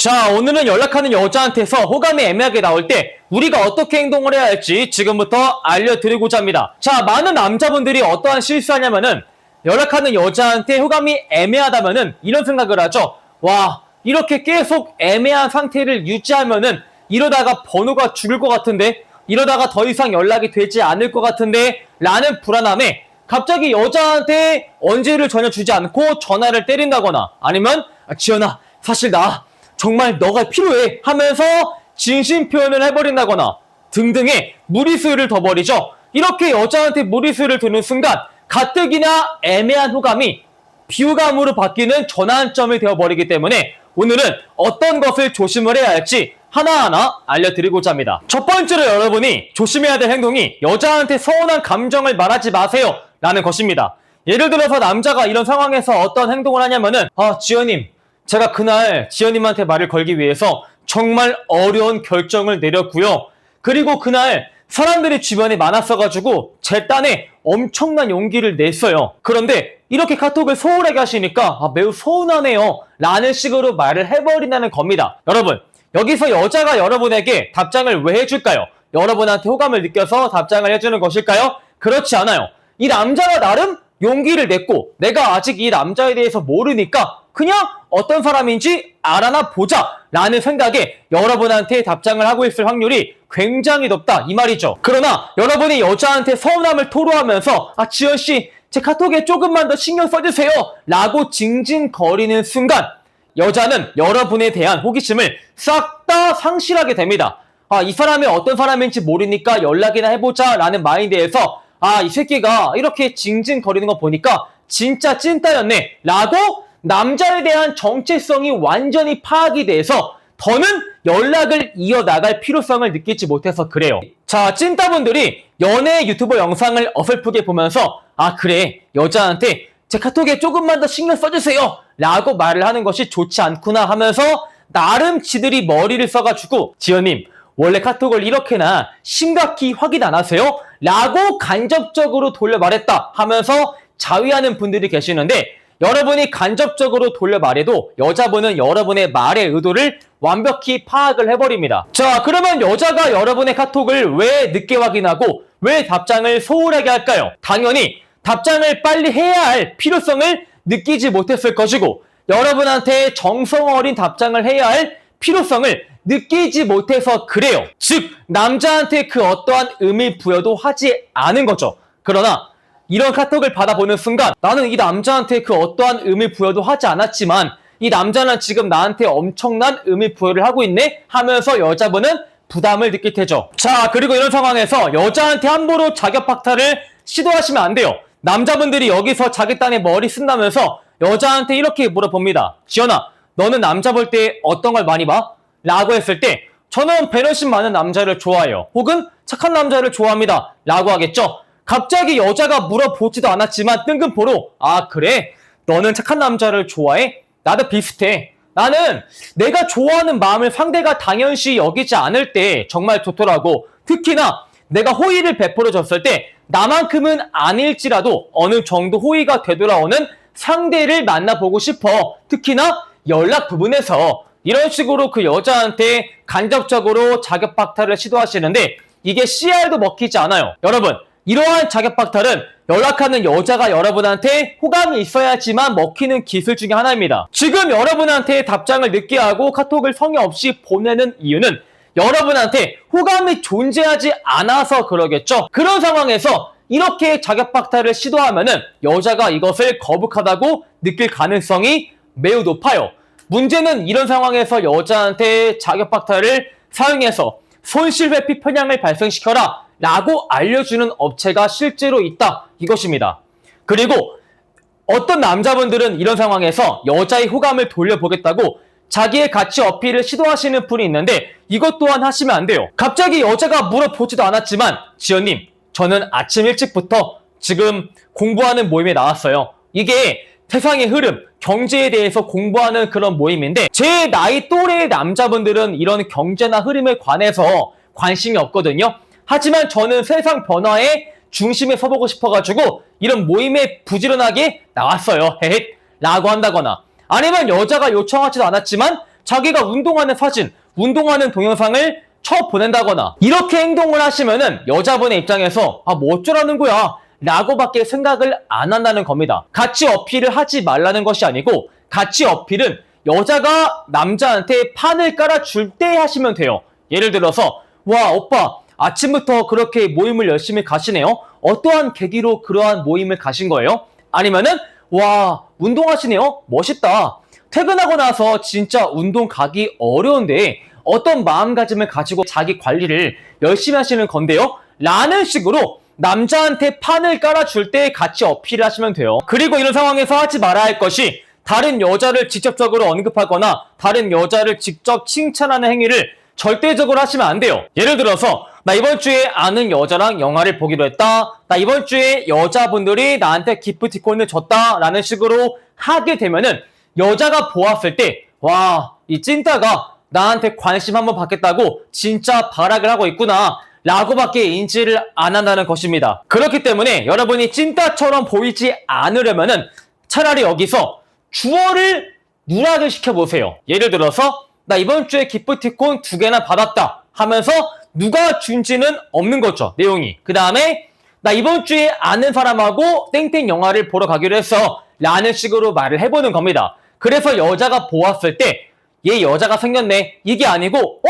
자, 오늘은 연락하는 여자한테서 호감이 애매하게 나올 때 우리가 어떻게 행동을 해야 할지 지금부터 알려드리고자 합니다. 자, 많은 남자분들이 어떠한 실수하냐면은 연락하는 여자한테 호감이 애매하다면은 이런 생각을 하죠. 와, 이렇게 계속 애매한 상태를 유지하면은 이러다가 번호가 죽을 것 같은데, 이러다가 더 이상 연락이 되지 않을 것 같은데 라는 불안함에 갑자기 여자한테 언제를 전혀 주지 않고 전화를 때린다거나, 아니면 지연아, 사실 나 정말 너가 필요해 하면서 진심 표현을 해버린다거나 등등의 무리수를 둬버리죠. 이렇게 여자한테 무리수를 두는 순간 가뜩이나 애매한 호감이 비호감으로 바뀌는 전환점이 되어버리기 때문에 오늘은 어떤 것을 조심을 해야 할지 하나하나 알려드리고자 합니다. 첫 번째로 여러분이 조심해야 될 행동이 여자한테 서운한 감정을 말하지 마세요 라는 것입니다. 예를 들어서 남자가 이런 상황에서 어떤 행동을 하냐면은, 지연님, 제가 그날 지연님한테 말을 걸기 위해서 정말 어려운 결정을 내렸고요. 그리고 그날 사람들이 주변에 많았어가지고 제 딴에 엄청난 용기를 냈어요. 그런데 이렇게 카톡을 소홀하게 하시니까 매우 서운하네요 라는 식으로 말을 해버린다는 겁니다. 여러분, 여기서 여자가 여러분에게 답장을 왜 해줄까요? 여러분한테 호감을 느껴서 답장을 해주는 것일까요? 그렇지 않아요. 이 남자가 나름 용기를 냈고 내가 아직 이 남자에 대해서 모르니까 그냥 어떤 사람인지 알아나 보자 라는 생각에 여러분한테 답장을 하고 있을 확률이 굉장히 높다 이 말이죠. 그러나 여러분이 여자한테 서운함을 토로하면서 지연씨, 제 카톡에 조금만 더 신경 써주세요 라고 징징거리는 순간 여자는 여러분에 대한 호기심을 싹 다 상실하게 됩니다. 이 사람이 어떤 사람인지 모르니까 연락이나 해보자 라는 마인드에서 이 새끼가 이렇게 징징거리는 거 보니까 진짜 찐따였네 라고 남자에 대한 정체성이 완전히 파악이 돼서 더는 연락을 이어나갈 필요성을 느끼지 못해서 그래요. 자, 찐따분들이 연애 유튜버 영상을 어설프게 보면서 그래, 여자한테 제 카톡에 조금만 더 신경 써주세요 라고 말을 하는 것이 좋지 않구나 하면서 나름 지들이 머리를 써가지고 지연님, 원래 카톡을 이렇게나 심각히 확인 안 하세요? 라고 간접적으로 돌려 말했다 하면서 자위하는 분들이 계시는데, 여러분이 간접적으로 돌려 말해도 여자분은 여러분의 말의 의도를 완벽히 파악을 해버립니다. 자, 그러면 여자가 여러분의 카톡을 왜 늦게 확인하고 왜 답장을 소홀하게 할까요? 당연히 답장을 빨리 해야 할 필요성을 느끼지 못했을 것이고, 여러분한테 정성 어린 답장을 해야 할 필요성을 느끼지 못해서 그래요. 즉, 남자한테 그 어떠한 의미 부여도 하지 않은 거죠. 그러나 이런 카톡을 받아보는 순간 나는 이 남자한테 그 어떠한 의미 부여도 하지 않았지만 이 남자는 지금 나한테 엄청난 의미 부여를 하고 있네 하면서 여자분은 부담을 느낄 테죠. 자, 그리고 이런 상황에서 여자한테 함부로 자격 박탈을 시도하시면 안 돼요. 남자분들이 여기서 자기 딴에 머리 쓴다면서 여자한테 이렇게 물어봅니다. 지연아, 너는 남자 볼 때 어떤 걸 많이 봐? 라고 했을 때 저는 배려심 많은 남자를 좋아해요. 혹은 착한 남자를 좋아합니다 라고 하겠죠. 갑자기 여자가 물어보지도 않았지만 뜬금포로 그래? 너는 착한 남자를 좋아해? 나도 비슷해. 나는 내가 좋아하는 마음을 상대가 당연시 여기지 않을 때 정말 좋더라고. 특히나 내가 호의를 베풀어줬을 때 나만큼은 아닐지라도 어느 정도 호의가 되돌아오는 상대를 만나보고 싶어. 특히나 연락 부분에서 이런 식으로 그 여자한테 간접적으로 자격 박탈을 시도하시는데 이게 CR도 먹히지 않아요. 여러분, 이러한 자격 박탈은 연락하는 여자가 여러분한테 호감이 있어야지만 먹히는 기술 중에 하나입니다. 지금 여러분한테 답장을 늦게 하고 카톡을 성의 없이 보내는 이유는 여러분한테 호감이 존재하지 않아서 그러겠죠. 그런 상황에서 이렇게 자격 박탈을 시도하면은 여자가 이것을 거북하다고 느낄 가능성이 매우 높아요. 문제는 이런 상황에서 여자한테 자격 박탈을 사용해서 손실회피 편향을 발생시켜라 라고 알려주는 업체가 실제로 있다 이것입니다. 그리고 어떤 남자분들은 이런 상황에서 여자의 호감을 돌려보겠다고 자기의 가치 어필을 시도하시는 분이 있는데 이것 또한 하시면 안 돼요. 갑자기 여자가 물어보지도 않았지만 지연님, 저는 아침 일찍부터 지금 공부하는 모임에 나왔어요. 이게 세상의 흐름, 경제에 대해서 공부하는 그런 모임인데 제 나이 또래의 남자분들은 이런 경제나 흐름에 관해서 관심이 없거든요. 하지만 저는 세상 변화의 중심에 서보고 싶어가지고 이런 모임에 부지런하게 나왔어요. 헤헷 라고 한다거나, 아니면 여자가 요청하지도 않았지만 자기가 운동하는 사진, 운동하는 동영상을 쳐보낸다거나 이렇게 행동을 하시면은 여자분의 입장에서 뭐 어쩌라는 거야 라고밖에 생각을 안 한다는 겁니다. 가치 어필을 하지 말라는 것이 아니고 가치 어필은 여자가 남자한테 판을 깔아줄 때 하시면 돼요. 예를 들어서 와 오빠 아침부터 그렇게 모임을 열심히 가시네요. 어떠한 계기로 그러한 모임을 가신 거예요? 아니면은 와 운동하시네요. 멋있다. 퇴근하고 나서 진짜 운동 가기 어려운데 어떤 마음가짐을 가지고 자기 관리를 열심히 하시는 건데요? 라는 식으로 남자한테 판을 깔아줄 때 같이 어필을 하시면 돼요. 그리고 이런 상황에서 하지 말아야 할 것이 다른 여자를 직접적으로 언급하거나 다른 여자를 직접 칭찬하는 행위를 절대적으로 하시면 안 돼요. 예를 들어서 나 이번 주에 아는 여자랑 영화를 보기로 했다. 나 이번 주에 여자분들이 나한테 기프티콘을 줬다. 라는 식으로 하게 되면은 여자가 보았을 때 와, 이 찐따가 나한테 관심 한번 받겠다고 진짜 발악을 하고 있구나 라고밖에 인지를 안 한다는 것입니다. 그렇기 때문에 여러분이 찐따처럼 보이지 않으려면은 차라리 여기서 주어를 누락을 시켜보세요. 예를 들어서 나 이번 주에 기프티콘 2개나 받았다 하면서 누가 준지는 없는 거죠. 내용이. 그 다음에 나 이번 주에 아는 사람하고 땡땡 영화를 보러 가기로 했어 라는 식으로 말을 해보는 겁니다. 그래서 여자가 보았을 때 얘 여자가 생겼네 이게 아니고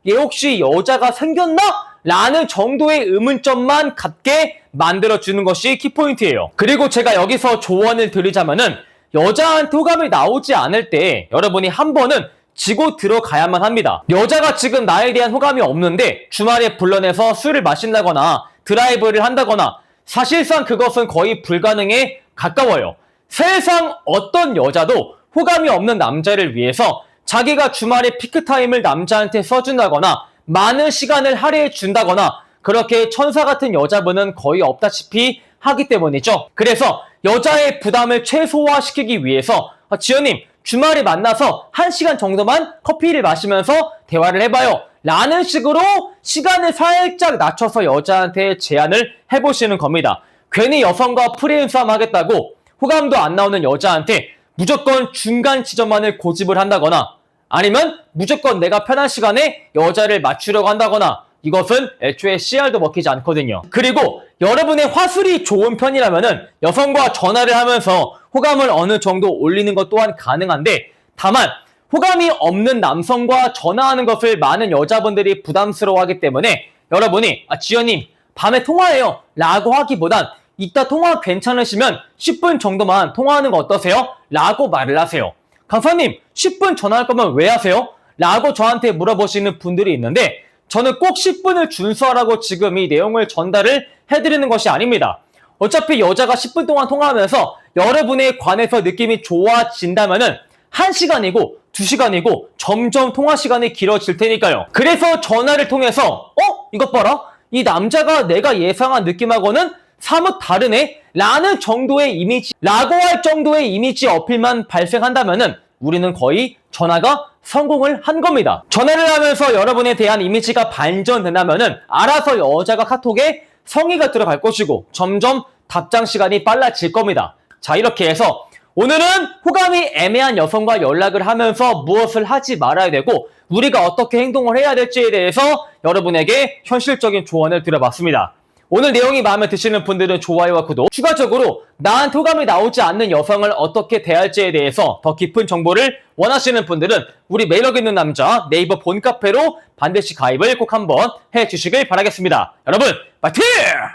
얘 혹시 여자가 생겼나? 라는 정도의 의문점만 갖게 만들어주는 것이 키포인트예요. 그리고 제가 여기서 조언을 드리자면은 여자한테 호감이 나오지 않을 때 여러분이 한 번은 지고 들어가야만 합니다. 여자가 지금 나에 대한 호감이 없는데 주말에 불러내서 술을 마신다거나 드라이브를 한다거나 사실상 그것은 거의 불가능에 가까워요. 세상 어떤 여자도 호감이 없는 남자를 위해서 자기가 주말에 피크타임을 남자한테 써준다거나 많은 시간을 할애해 준다거나 그렇게 천사 같은 여자분은 거의 없다시피 하기 때문이죠. 그래서 여자의 부담을 최소화시키기 위해서 지연님 주말에 만나서 1시간 정도만 커피를 마시면서 대화를 해봐요 라는 식으로 시간을 살짝 낮춰서 여자한테 제안을 해보시는 겁니다. 괜히 여성과 프레임 싸움 하겠다고 호감도 안 나오는 여자한테 무조건 중간 지점만을 고집을 한다거나 아니면 무조건 내가 편한 시간에 여자를 맞추려고 한다거나 이것은 애초에 씨알도 먹히지 않거든요. 그리고 여러분의 화술이 좋은 편이라면은 여성과 전화를 하면서 호감을 어느 정도 올리는 것 또한 가능한데 다만 호감이 없는 남성과 전화하는 것을 많은 여자분들이 부담스러워하기 때문에 여러분이 지연님 밤에 통화해요 라고 하기보단 이따 통화 괜찮으시면 10분 정도만 통화하는 거 어떠세요? 라고 말을 하세요. 강사님 10분 전화할 거면 왜 하세요? 라고 저한테 물어보시는 분들이 있는데 저는 꼭 10분을 준수하라고 지금 이 내용을 전달을 해드리는 것이 아닙니다. 어차피 여자가 10분 동안 통화하면서 여러분에 관해서 느낌이 좋아진다면은 1시간이고 2시간이고 점점 통화 시간이 길어질 테니까요. 그래서 전화를 통해서 이것 봐라 이 남자가 내가 예상한 느낌하고는 사뭇 다르네 라는 정도의 이미지 라고 할 정도의 이미지 어필만 발생한다면은 우리는 거의 전화가 성공을 한 겁니다. 전화를 하면서 여러분에 대한 이미지가 반전된다면은 알아서 여자가 카톡에 성의가 들어갈 것이고 점점 답장 시간이 빨라질 겁니다. 자 이렇게 해서 오늘은 호감이 애매한 여성과 연락을 하면서 무엇을 하지 말아야 되고 우리가 어떻게 행동을 해야 될지에 대해서 여러분에게 현실적인 조언을 드려봤습니다. 오늘 내용이 마음에 드시는 분들은 좋아요와 구독, 추가적으로 나한테 호감이 나오지 않는 여성을 어떻게 대할지에 대해서 더 깊은 정보를 원하시는 분들은 우리 매력 있는 남자 네이버 본카페로 반드시 가입을 꼭 한번 해주시길 바라겠습니다. 여러분 파이팅!